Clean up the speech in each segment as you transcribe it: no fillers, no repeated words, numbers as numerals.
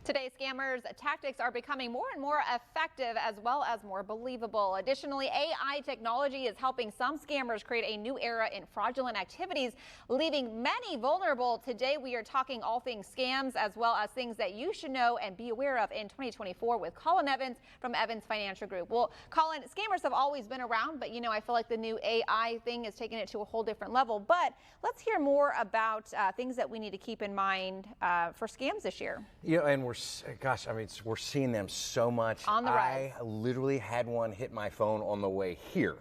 Today, scammers' tactics are becoming more and more effective as well as more believable. Additionally, AI technology is helping some scammers create a new era in fraudulent activities, leaving many vulnerable. Today, we are talking all things scams as well as things that you should know and be aware of in 2024 with Colin Evans from Evans Financial Group. Well, Colin, scammers have always been around, but I feel like the new AI thing is taking it to a whole different level. But let's hear more about things that we need to keep in mind for scams this year. And we're seeing them so much. On the rise. I literally had one hit my phone on the way here.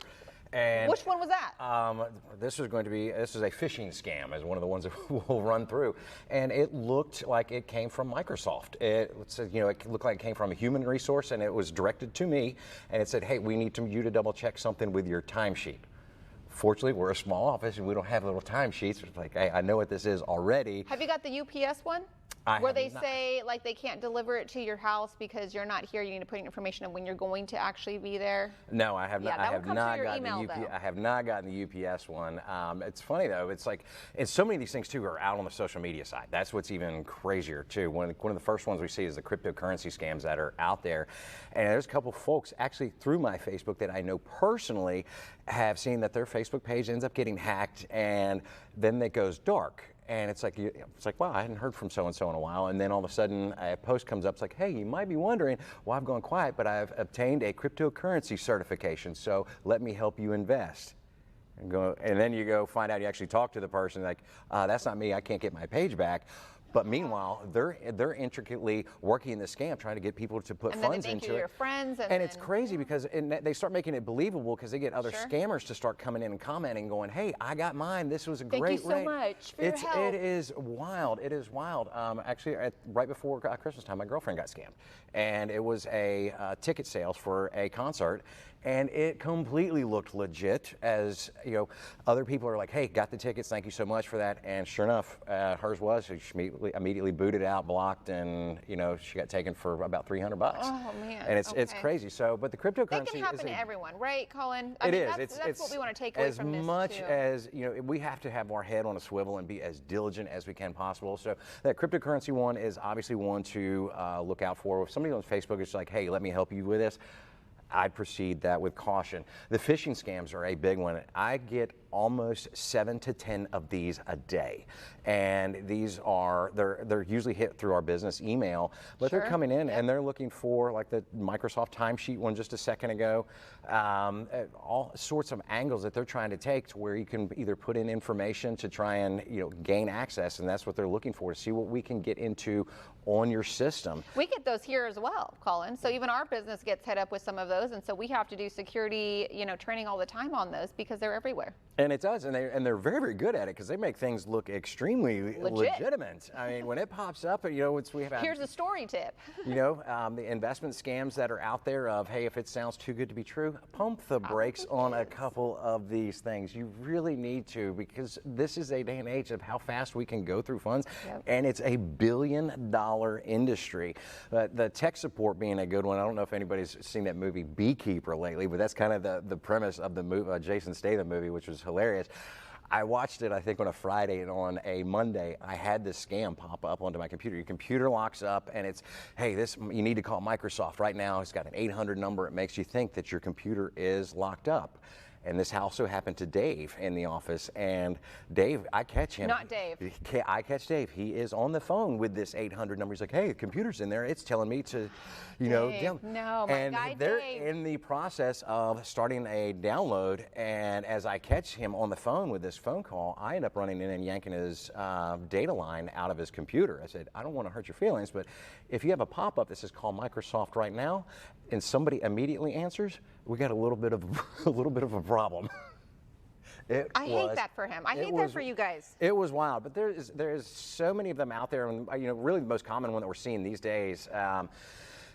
And which one was that? This is a phishing scam, is one of the ones that we'll run through. And it looked like it came from Microsoft. It looked like it came from a human resource, and it was directed to me. And it said, hey, we need you to double check something with your timesheet. Fortunately, we're a small office and we don't have little timesheets. It's like, hey, I know what this is already. Have you got the UPS one? Where they say like they can't deliver it to your house because you're not here. You need to put in information of when you're going to actually be there. No, I have not. Yeah, I have not gotten the UPS one. It's funny though. And so many of these things too are out on the social media side. That's what's even crazier too. One of the first ones we see is the cryptocurrency scams that are out there. And there's a couple folks actually through my Facebook that I know personally have seen that their Facebook page ends up getting hacked, and then it goes dark. And it's like, wow, I hadn't heard from so-and-so in a while. And then all of a sudden a post comes up. It's like, hey, you might be wondering why I've gone quiet, but I've obtained a cryptocurrency certification. So let me help you invest. And then you go find out you actually talk to the person like, that's not me. I can't get my page back. But meanwhile, they're intricately working the scam, trying to get people to put funds into it. Your friends, and it's crazy because they start making it believable because they get other scammers to start coming in and commenting, going, "Hey, I got mine. This was a great rate." Thank you so much for your help. It is wild. It is wild. Actually, right before Christmas time, my girlfriend got scammed, and it was a ticket sales for a concert. And it completely looked legit, as other people are like, hey, got the tickets, thank you so much for that. And sure enough, hers was. She immediately booted out, blocked, and she got taken for about $300. Oh man! And it's crazy. So, but the cryptocurrency it can happen to everyone, right, Colin? That's what we want to take away from this. As much as we have to have our head on a swivel and be as diligent as we can possible. So that cryptocurrency one is obviously one to look out for. If somebody on Facebook is like, hey, let me help you with this, I'd proceed that with caution. The phishing scams are a big one. I get almost 7 to 10 of these a day, and they're usually hit through our business email, but they're coming in and they're looking for, like the Microsoft timesheet one just a second ago, all sorts of angles that they're trying to take to where you can either put in information to try and gain access, and that's what they're looking for, to see what we can get into on your system. We get those here as well, Colin. So even our business gets hit up with some of those, and so we have to do security, training all the time on those because they're everywhere. And it does, and they're very, very good at it because they make things look extremely legitimate. I mean, when it pops up, here's a story tip. The investment scams that are out there of, hey, if it sounds too good to be true, pump the brakes on a couple of these things. You really need to, because this is a day and age of how fast we can go through funds, and it's a billion-dollar industry. The tech support being a good one. I don't know if anybody's seen that movie Beekeeper lately, but that's kind of the premise of the movie, Jason Statham movie, which was hilarious. I watched it, I think, on a Friday, and on a Monday, I had this scam pop up onto my computer. Your computer locks up, and it's, hey, you need to call Microsoft right now. It's got an 800 number. It makes you think that your computer is locked up. And this also happened to Dave in the office. And Dave, I catch him. Not Dave. I catch Dave. He is on the phone with this 800 number. He's like, hey, the computer's in there. It's telling me to, Dave, no, my and guy they're Dave. in the process of starting a download. And as I catch him on the phone with this phone call, I end up running in and yanking his data line out of his computer. I said, I don't want to hurt your feelings, but if you have a pop-up that says call Microsoft right now, and somebody immediately answers, we got a little bit of a problem. I hate that for him. I hate that for you guys. It was wild, but there is so many of them out there, and really the most common one that we're seeing these days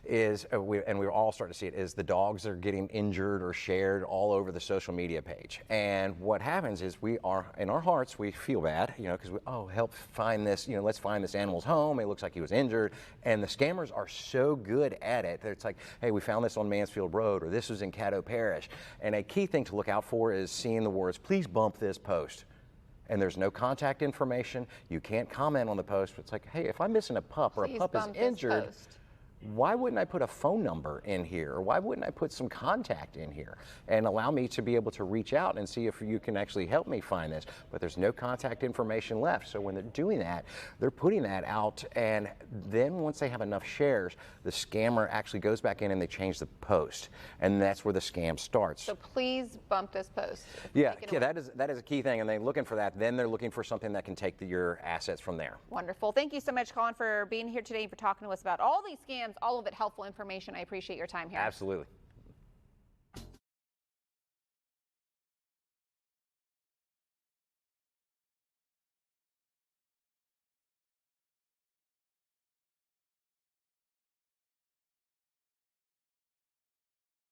is, and we're all starting to see it, is the dogs are getting injured or shared all over the social media page. And what happens is we are, in our hearts, we feel bad, because help find this, let's find this animal's home. It looks like he was injured. And the scammers are so good at it that it's like, hey, we found this on Mansfield Road, or this was in Caddo Parish. And a key thing to look out for is seeing the words, please bump this post. and there's no contact information. You can't comment on the post. It's like, hey, if I'm missing a pup or a pup is injured, why wouldn't I put a phone number in here? Or why wouldn't I put some contact in here and allow me to be able to reach out and see if you can actually help me find this? But there's no contact information left. So when they're doing that, they're putting that out, and then once they have enough shares, the scammer actually goes back in and they change the post, and that's where the scam starts. So please bump this post. Yeah, that is a key thing, and they're looking for that. Then they're looking for something that can take your assets from there. Wonderful. Thank you so much, Colin, for being here today and for talking to us about all these scams. All of it helpful information. I appreciate your time here. Absolutely.